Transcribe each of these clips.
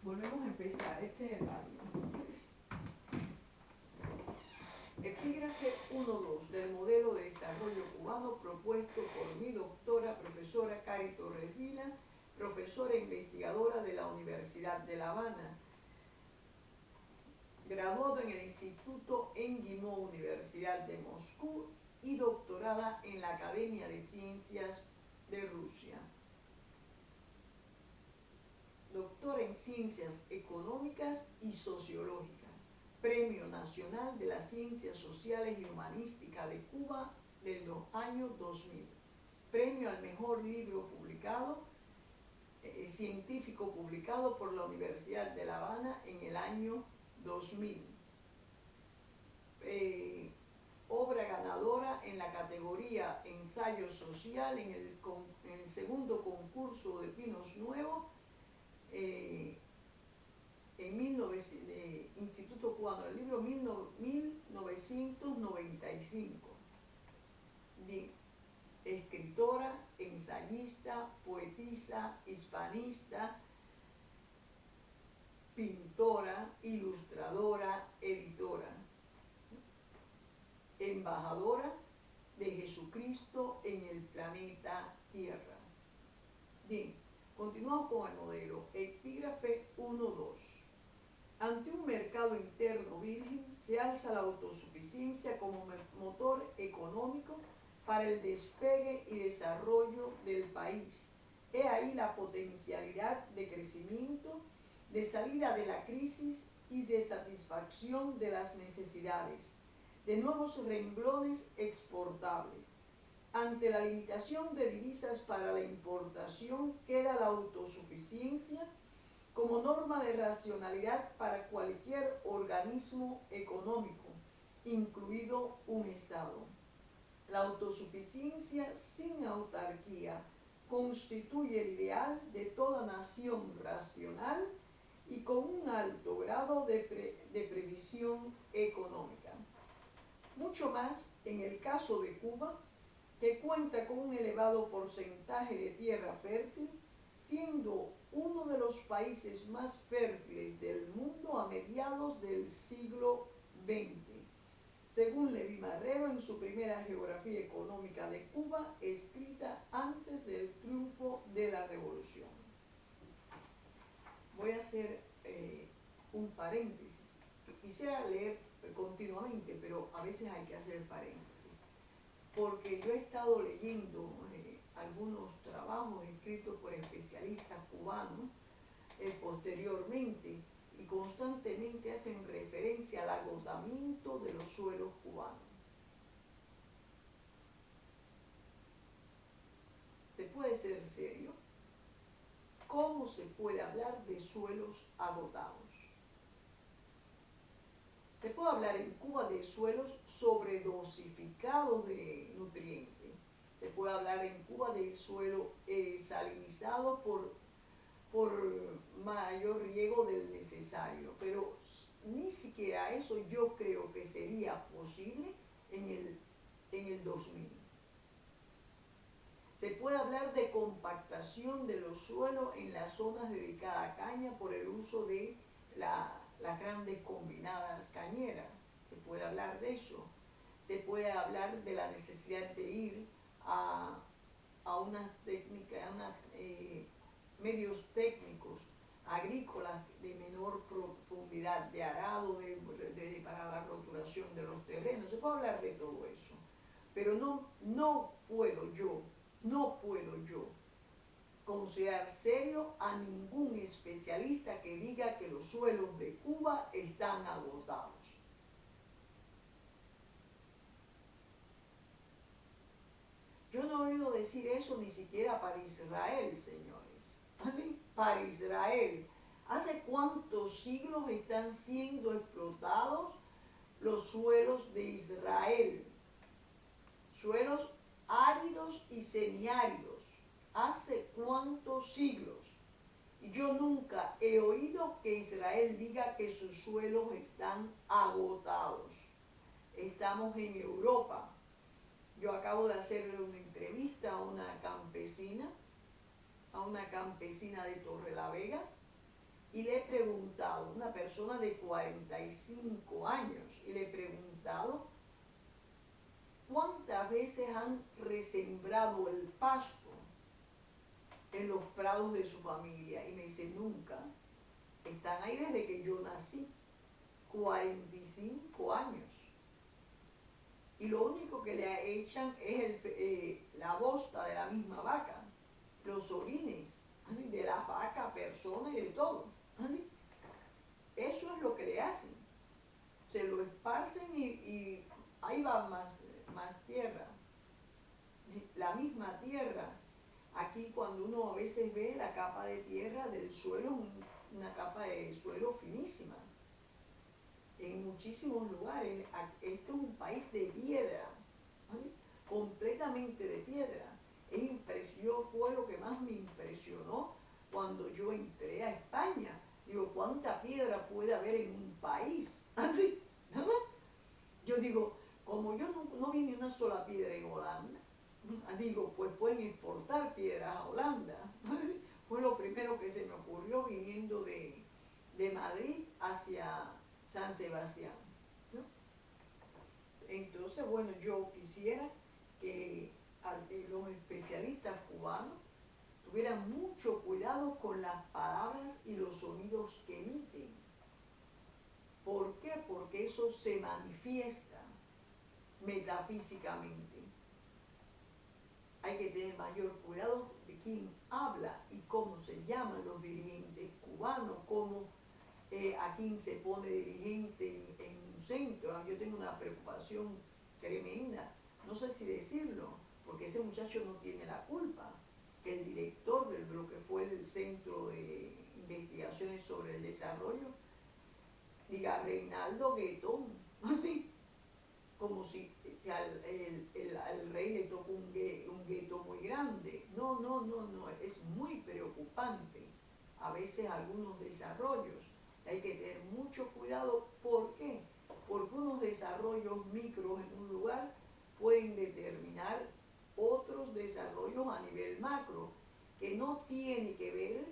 Volvemos a empezar. Este es el barrio. Epígrafe 1.2 del modelo de desarrollo cubano propuesto por mi doctora, profesora Cari Torres Vila, profesora e investigadora de la Universidad de La Habana, graduada en el Instituto Enguimó, Universidad de Moscú, y doctorada en la Academia de Ciencias de Rusia. Doctora en Ciencias Económicas y Sociológicas, Premio Nacional de las Ciencias Sociales y Humanísticas de Cuba del año 2000, Premio al Mejor Libro publicado, científico publicado por la Universidad de La Habana en el año 2000. Obra ganadora en la categoría Ensayo Social en el segundo concurso de Pinos Nuevos, Instituto Cubano del Libro 1995. Bien, escritora, ensayista, poetisa, hispanista, pintora, ilustradora, editora, embajadora de Jesucristo en el planeta Tierra. Bien, continuamos con el modelo. Epígrafe 1.2. Ante un mercado interno virgen, se alza la autosuficiencia como motor económico para el despegue y desarrollo del país. He ahí la potencialidad de crecimiento, de salida de la crisis y de satisfacción de las necesidades, de nuevos renglones exportables. Ante la limitación de divisas para la importación, queda la autosuficiencia como norma de racionalidad para cualquier organismo económico, incluido un Estado. La autosuficiencia sin autarquía constituye el ideal de toda nación racional y con un alto grado de previsión económica. Mucho más en el caso de Cuba, que cuenta con un elevado porcentaje de tierra fértil, siendo uno de los países más fértiles del mundo a mediados del siglo XX, según Levi Marrero en su primera geografía económica de Cuba, escrita antes del triunfo de la revolución. Voy a hacer un paréntesis. Quisiera leer continuamente, pero a veces hay que hacer paréntesis, porque yo he estado leyendo algunos trabajos escritos por especialistas cubanos posteriormente, y constantemente hacen referencia al agotamiento de los suelos cubanos. ¿Se puede ser serio? ¿Cómo se puede hablar de suelos agotados? Se puede hablar en Cuba de suelos sobredosificados de nutrientes. Se puede hablar en Cuba de suelo salinizado por mayor riego del necesario, pero ni siquiera eso yo creo que sería posible en el 2000. Se puede hablar de compactación de los suelos en las zonas dedicadas a caña por el uso de las grandes combinadas cañeras. Se puede hablar de eso. Se puede hablar de la necesidad de ir a unas técnicas, medios técnicos agrícolas de menor profundidad, de arado, para la roturación de los terrenos. Se puede hablar de todo eso, pero no puedo yo considerar serio a ningún especialista que diga que los suelos de Cuba están agotados. Yo no he oído decir eso ni siquiera para Israel, señores. Así, para Israel. ¿Hace cuántos siglos están siendo explotados los suelos de Israel? Suelos áridos y semiáridos. ¿Hace cuántos siglos? Y yo nunca he oído que Israel diga que sus suelos están agotados. Estamos en Europa. Yo acabo de hacerle una entrevista a una campesina de Torrelavega, y le he preguntado, una persona de 45 años, y le he preguntado cuántas veces han resembrado el pasto en los prados de su familia, y me dice nunca. Están ahí desde que yo nací, 45 años. Y lo único que le echan es la bosta de la misma vaca, los orines, así, de las vacas, personas y de todo. Así. Eso es lo que le hacen. Se lo esparcen y ahí va más tierra. La misma tierra. Aquí cuando uno a veces ve la capa de tierra del suelo, una capa de suelo finísima. En muchísimos lugares, esto es un país de piedra, ¿sí? Completamente de piedra. Fue lo que más me impresionó cuando yo entré a España. Digo, ¿cuánta piedra puede haber en un país? Así, ¿no? Yo digo, como yo no vi ni una sola piedra en Holanda, digo, pues pueden exportar piedras a Holanda. ¿Sí? Fue lo primero que se me ocurrió viniendo de Madrid hacia San Sebastián, ¿no? Entonces, bueno, yo quisiera que los especialistas cubanos tuvieran mucho cuidado con las palabras y los sonidos que emiten. ¿Por qué? Porque eso se manifiesta metafísicamente. Hay que tener mayor cuidado de quién habla y cómo se llaman los dirigentes cubanos, a quién se pone dirigente en un centro. Yo tengo una preocupación tremenda, no sé si decirlo, porque ese muchacho no tiene la culpa, que el director de lo que fue el Centro de Investigaciones sobre el Desarrollo diga Reinaldo Guetón, así, como si al rey le tocó un gueto muy grande. No, es muy preocupante a veces algunos desarrollos. Hay que tener mucho cuidado. ¿Por qué? Porque unos desarrollos micros en un lugar pueden determinar otros desarrollos a nivel macro, que no tiene que ver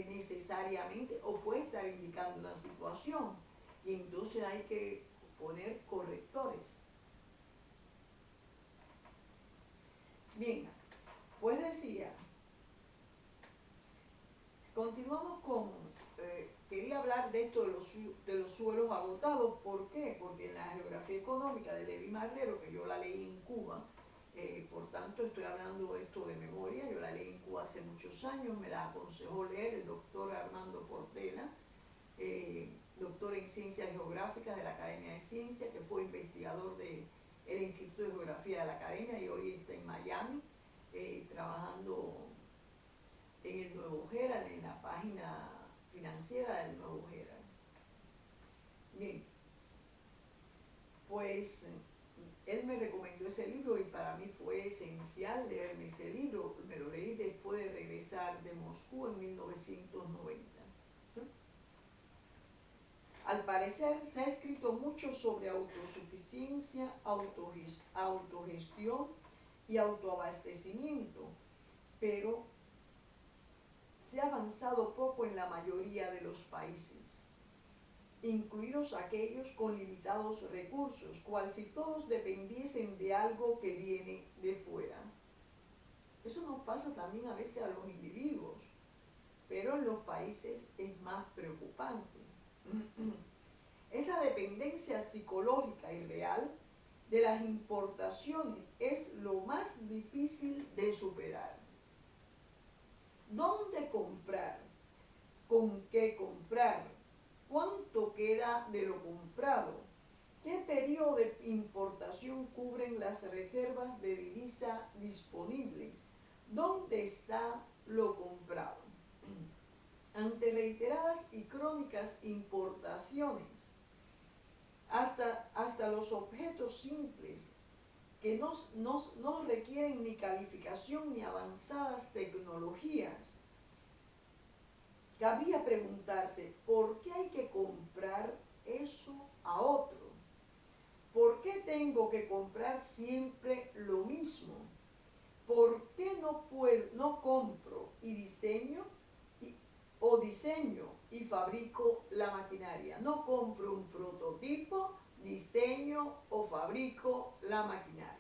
necesariamente, o puede estar indicando una situación, y entonces hay que poner correctores. Bien, pues decía, continuamos con, quería hablar de esto de los suelos agotados. ¿Por qué? Porque en la geografía económica de Levi Marrero, que yo la leí en Cuba, por tanto estoy hablando esto de memoria, yo la leí en Cuba hace muchos años, me la aconsejó leer el doctor Armando Portela, doctor en Ciencias Geográficas de la Academia de Ciencias, que fue investigador del Instituto de Geografía de la Academia y hoy está en Miami, trabajando en el Nuevo Herald, en la página financiera del Nuevo Herald. Bien, pues él me recomendó ese libro y para mí fue esencial leerme ese libro. Me lo leí después de regresar de Moscú en 1990. Al parecer se ha escrito mucho sobre autosuficiencia, autogestión y autoabastecimiento, pero se ha avanzado poco en la mayoría de los países, incluidos aquellos con limitados recursos, cual si todos dependiesen de algo que viene de fuera. Eso nos pasa también a veces a los individuos, pero en los países es más preocupante. Esa dependencia psicológica y real de las importaciones es lo más difícil de superar. ¿Dónde comprar? ¿Con qué comprar? ¿Cuánto queda de lo comprado? ¿Qué periodo de importación cubren las reservas de divisa disponibles? ¿Dónde está lo comprado? Ante reiteradas y crónicas importaciones, hasta los objetos simples que no requieren ni calificación ni avanzadas tecnologías, cabría preguntarse, ¿por qué hay que comprar eso a otro? ¿Por qué tengo que comprar siempre lo mismo? ¿Por qué no compro y diseño o diseño y fabrico la maquinaria. No compro un prototipo, diseño o fabrico la maquinaria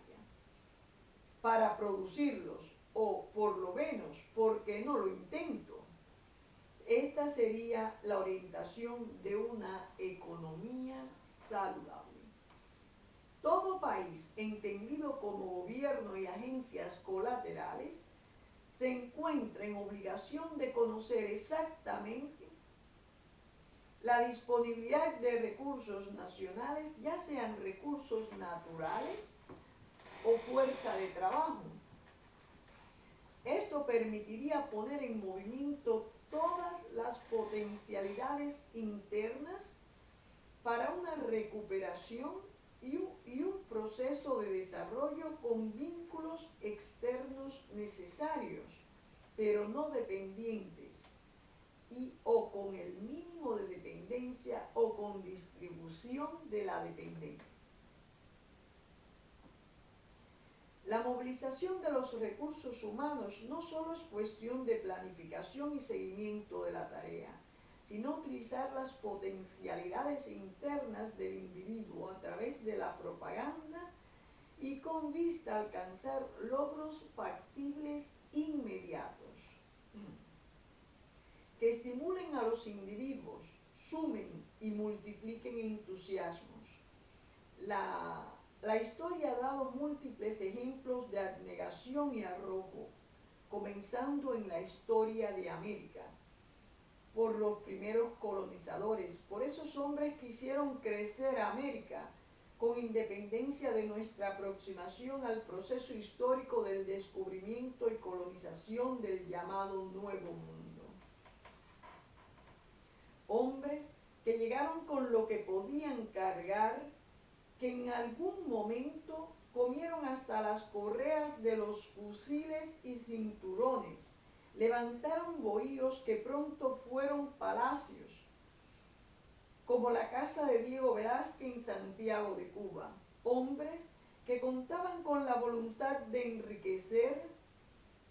para producirlos, o por lo menos, porque no lo intento. Esta sería la orientación de una economía saludable. Todo país, entendido como gobierno y agencias colaterales, se encuentra en obligación de conocer exactamente la disponibilidad de recursos nacionales, ya sean recursos naturales o fuerza de trabajo. Esto permitiría poner en movimiento todas las potencialidades internas para una recuperación y un proceso de desarrollo con vínculos externos necesarios, pero no dependientes, o con el mínimo de dependencia o con distribución de la dependencia. La movilización de los recursos humanos no solo es cuestión de planificación y seguimiento de la tarea, sino utilizar las potencialidades internas del individuo a través de la propaganda y con vista a alcanzar logros factibles inmediatos, que estimulen a los individuos, sumen y multipliquen entusiasmos. La historia ha dado múltiples ejemplos de abnegación y arrojo, comenzando en la historia de América, por los primeros colonizadores, por esos hombres que hicieron crecer América, con independencia de nuestra aproximación al proceso histórico del descubrimiento y colonización del llamado Nuevo Mundo. Hombres que llegaron con lo que podían cargar, que en algún momento comieron hasta las correas de los fusiles y cinturones, levantaron bohíos que pronto fueron palacios, como la casa de Diego Velázquez en Santiago de Cuba. Hombres que contaban con la voluntad de enriquecer,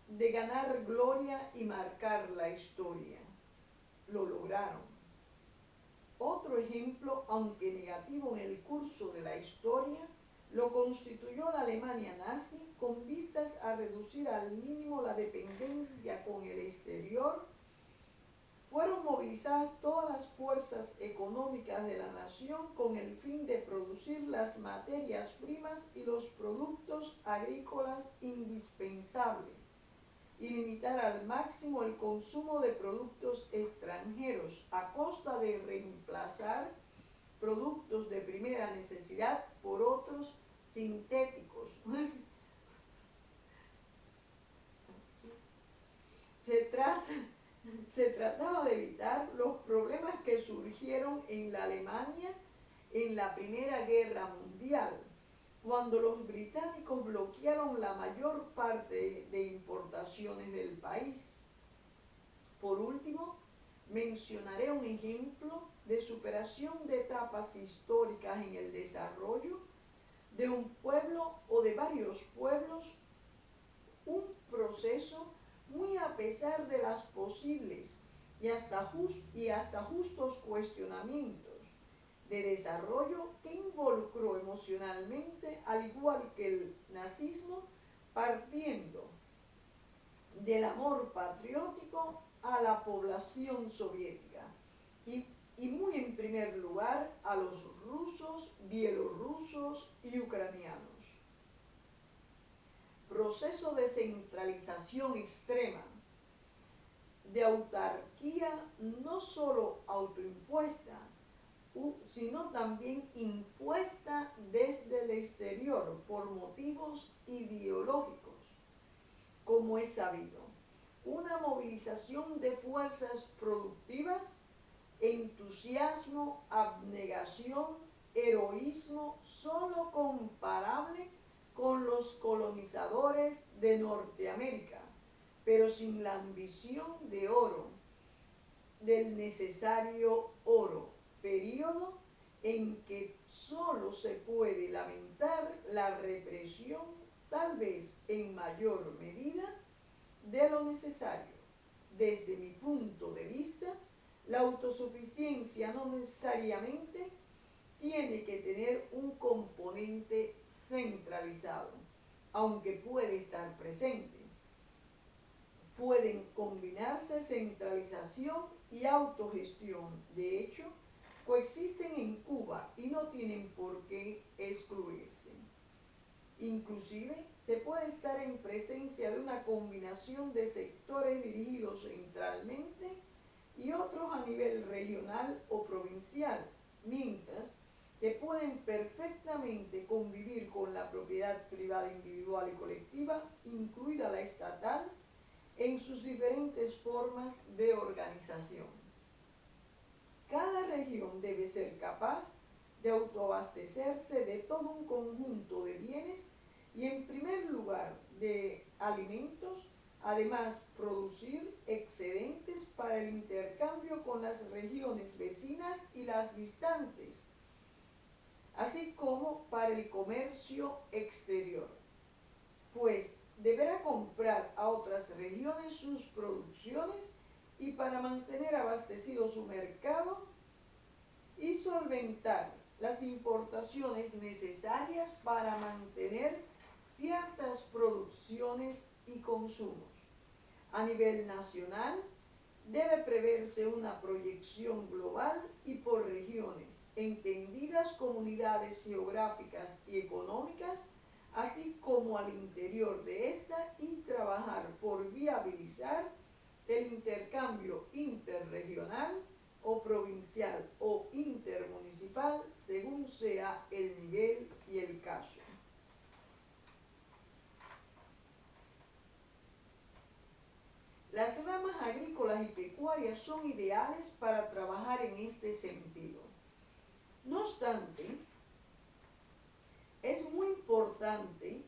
de ganar gloria y marcar la historia. Lo lograron. Otro ejemplo, aunque negativo en el curso de la historia, lo constituyó la Alemania nazi con vistas a reducir al mínimo la dependencia con el exterior. Fueron movilizadas todas las fuerzas económicas de la nación con el fin de producir las materias primas y los productos agrícolas indispensables y limitar al máximo el consumo de productos extranjeros a costa de reemplazar productos de primera necesidad por otros sintéticos. Se trataba de evitar los problemas que surgieron en la Alemania en la Primera Guerra Mundial, cuando los británicos bloquearon la mayor parte de importaciones del país. Por último, mencionaré un ejemplo de superación de etapas históricas en el desarrollo de un pueblo o de varios pueblos, un proceso muy a pesar de las posibles y hasta justos cuestionamientos de desarrollo que involucró emocionalmente, al igual que el nazismo, partiendo del amor patriótico a la población soviética y muy en primer lugar a los rusos, bielorrusos y ucranianos. Proceso de centralización extrema, de autarquía no solo autoimpuesta, sino también impuesta desde el exterior por motivos ideológicos, como es sabido. Una movilización de fuerzas productivas, entusiasmo, abnegación, heroísmo, solo comparable con los colonizadores de Norteamérica, pero sin la ambición de oro, del necesario oro, periodo en que solo se puede lamentar la represión, tal vez en mayor medida, de lo necesario, desde mi punto de vista, La autosuficiencia no necesariamente tiene que tener un componente centralizado, aunque puede estar presente. Pueden combinarse centralización y autogestión. De hecho, coexisten en Cuba y no tienen por qué excluirse. Inclusive, se puede estar en presencia de una combinación de sectores dirigidos centralmente y otros a nivel regional o provincial, mientras que pueden perfectamente convivir con la propiedad privada individual y colectiva, incluida la estatal, en sus diferentes formas de organización. Cada región debe ser capaz de autoabastecerse de todo un conjunto de bienes y, en primer lugar, de alimentos, además producir excedentes para el intercambio con las regiones vecinas y las distantes, así como para el comercio exterior, pues deberá comprar a otras regiones sus producciones y para mantener abastecido su mercado y solventar las importaciones necesarias para mantener ciertas producciones y consumos. A nivel nacional, debe preverse una proyección global y por regiones, entendidas comunidades geográficas y económicas, así como al interior de esta, y trabajar por viabilizar el intercambio interregional o provincial o intermunicipal, según sea el nivel y el caso. Las ramas agrícolas y pecuarias son ideales para trabajar en este sentido. No obstante, es muy importante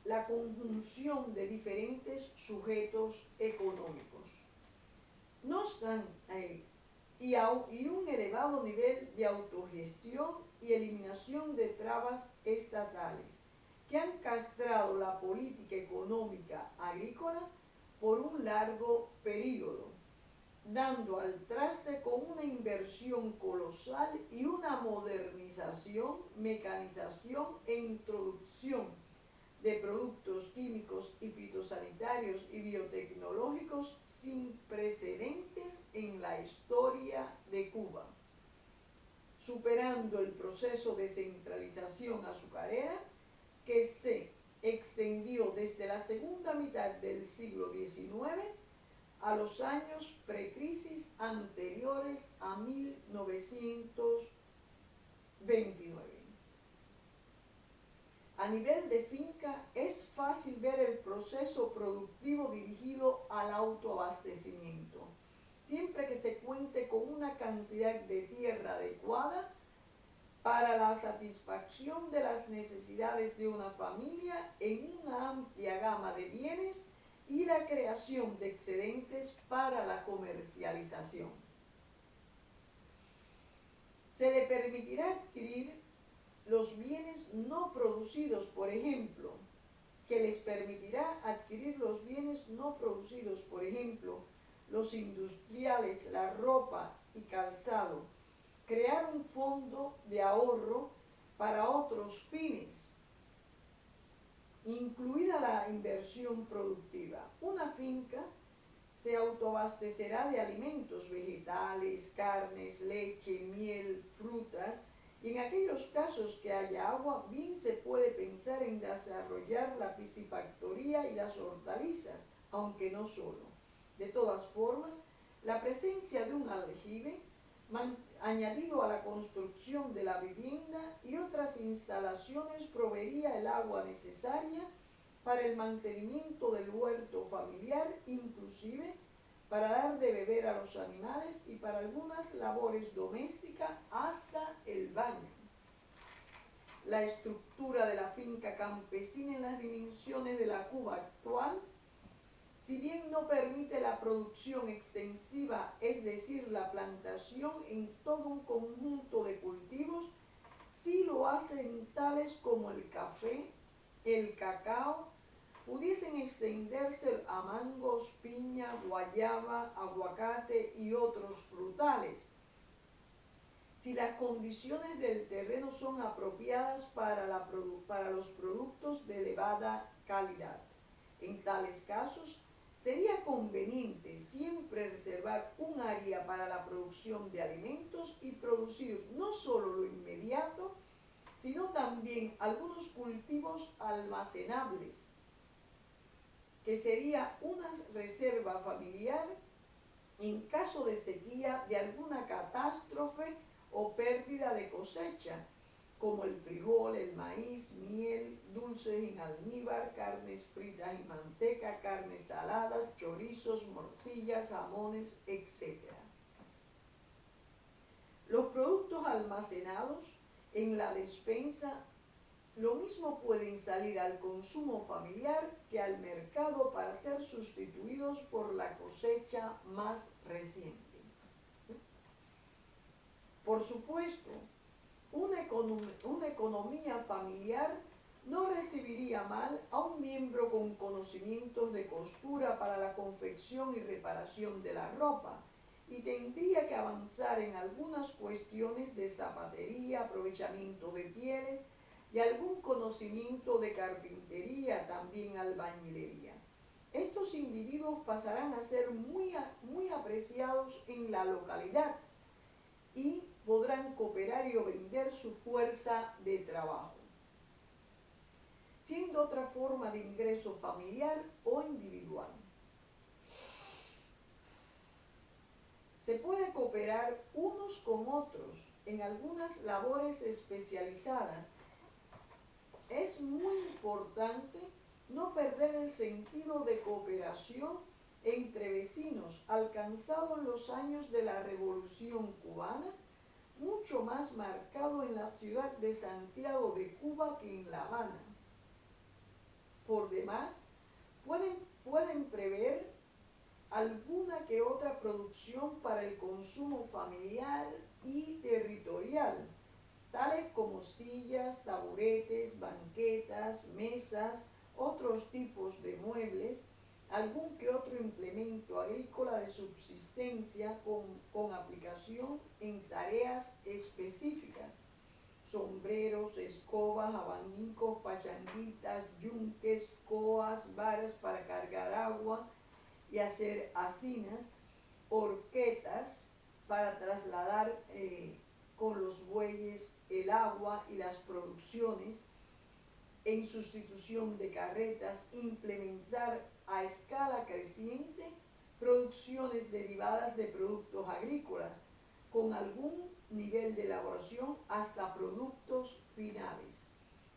la conjunción de diferentes sujetos económicos. No obstante, y un elevado nivel de autogestión y eliminación de trabas estatales que han castrado la política económica agrícola por un largo periodo, dando al traste con una inversión colosal y una modernización, mecanización e introducción de productos químicos y fitosanitarios y biotecnológicos sin precedentes en la historia de Cuba, superando el proceso de centralización azucarera que se extendió desde la segunda mitad del siglo XIX a los años precrisis anteriores a 1929. A nivel de finca, es fácil ver el proceso productivo dirigido al autoabastecimiento, siempre que se cuente con una cantidad de tierra adecuada para la satisfacción de las necesidades de una familia en una amplia gama de bienes y la creación de excedentes para la comercialización. Se le permitirá adquirir los bienes no producidos, por ejemplo, los industriales, la ropa y calzado, crear un fondo de ahorro para otros fines, incluida la inversión productiva. Una finca se autoabastecerá de alimentos vegetales, carnes, leche, miel, frutas, y en aquellos casos que haya agua, bien se puede pensar en desarrollar la piscifactoría y las hortalizas, aunque no solo. De todas formas, la presencia de un aljibe, añadido a la construcción de la vivienda y otras instalaciones, proveería el agua necesaria para el mantenimiento del huerto familiar, inclusive para dar de beber a los animales y para algunas labores domésticas hasta el baño. La estructura de la finca campesina en las dimensiones de la Cuba actual, si bien no permite la producción extensiva, es decir, la plantación en todo un conjunto de cultivos, sí lo hace en tales como el café, el cacao pudiesen extenderse a mangos, piña, guayaba, aguacate y otros frutales, si las condiciones del terreno son apropiadas para los productos de elevada calidad. En tales casos, sería conveniente siempre reservar un área para la producción de alimentos y producir no solo lo inmediato, sino también algunos cultivos almacenables, que sería una reserva familiar en caso de sequía, de alguna catástrofe o pérdida de cosecha, como el frijol, el maíz, miel, dulces en almíbar, carnes fritas y manteca, carnes saladas, chorizos, morcillas, jamones, etc. Los productos almacenados en la despensa lo mismo pueden salir al consumo familiar que al mercado para ser sustituidos por la cosecha más reciente. Por supuesto, una economía familiar no recibiría mal a un miembro con conocimientos de costura para la confección y reparación de la ropa, y tendría que avanzar en algunas cuestiones de zapatería, aprovechamiento de pieles y algún conocimiento de carpintería, también albañilería. Estos individuos pasarán a ser muy apreciados en la localidad y podrán cooperar y vender su fuerza de trabajo, siendo otra forma de ingreso familiar o individual. Se puede cooperar unos con otros en algunas labores especializadas. Es muy importante no perder el sentido de cooperación entre vecinos alcanzado en los años de la Revolución Cubana, mucho más marcado en la ciudad de Santiago de Cuba que en La Habana. Por demás, pueden prever alguna que otra producción para el consumo familiar y territorial, tales como sillas, taburetes, banquetas, mesas, otros tipos de muebles, algún que otro implemento agrícola de subsistencia con aplicación en tareas específicas, sombreros, escobas, abanicos, pachanguitas, yunques, coas, varas para cargar agua y hacer hacinas, horquetas para trasladar con los bueyes el agua y las producciones, en sustitución de carretas, implementar a escala creciente producciones derivadas de productos agrícolas, con algún nivel de elaboración hasta productos finales,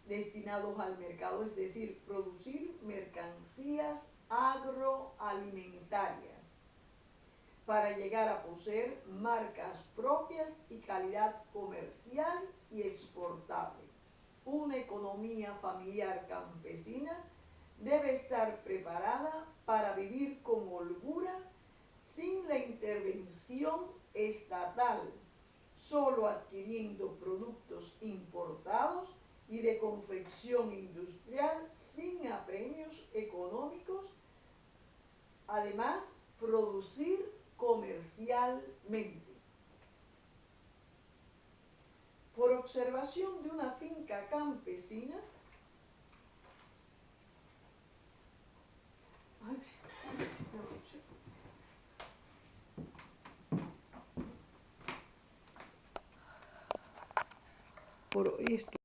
destinados al mercado, es decir, producir mercancías agroalimentarias, para llegar a poseer marcas propias y calidad comercial y exportable. Una economía familiar campesina debe estar preparada para vivir con holgura, sin la intervención estatal, solo adquiriendo productos importados y de confección industrial sin apremios económicos. Además, producir comercialmente. Por observación de una finca campesina, por esto